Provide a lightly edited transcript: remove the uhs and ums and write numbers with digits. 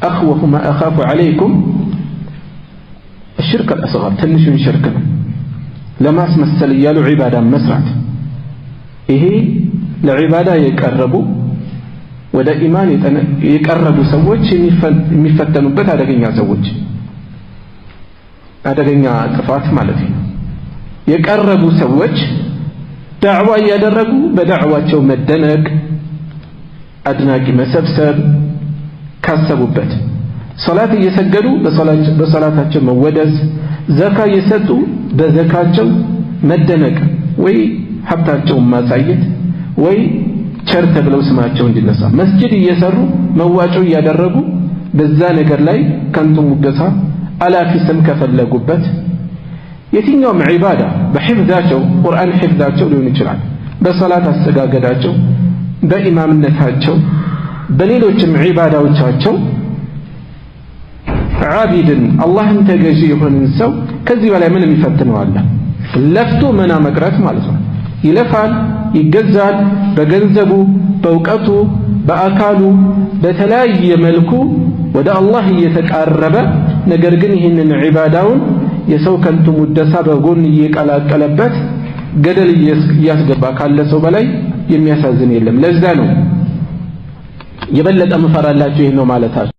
أخوف ما أخاف عليكم الشرك الأصغر تنشون شركنا لما اسمسل يالو عبادة مسرات إيه لعبادة يقربوا ودا إيمان يقربوا سوّج يفتنوا بت أدقينيا سوّج أدقينيا كفات مالتي يقربوا سوّج دعوة يدرقوا بدعوة مدنك أدناك مسبسب كسبوا بت صلاة يسجدوا بصلاة مودس زكاة يسدوا بزكاة مدنك وي حبتاቸው ማሳየት ወይ ቸርተ ብለው ስማቸው እንዲነሳ መስጂድ እየሰሩ መዋጮ ያደረጉ በዛ ነገር ላይ ከንቱ ሙደሳ አላፊ ስም ከፈለጉበት የትኛውም ዒባዳ በሕፍዛቸው ቁርአን ሕፍዛቸው ሊሆን ይችላል በሶላት አስተጋገዳቸው በኢማምነታቸው በሌሎችም ዒባዳዎቻቸው ዓቢድን አላህን ተገዢ የሆነን ሰው ከዚህ በላይ ምን የሚፈትነው አለ ለፍቶ መና መቅረት ማለት ነው ይለፋል ይገዛል በገንዘቡ በእውቀቱ በአካሉ በተለያየ መልኩ ወደ አላህ እየተቃረበ ነገር ግን ይህንን ዒባዳውን የሰው ከንቱ ሙደሳ በጎን እየቀላቀለበት ገደል እያስገባ ካለ ሰው በላይ የሚያሳዝን የለም ለዛ ነው የበለጠ መፈራላችሁ ይሄ ነው ማለታቸው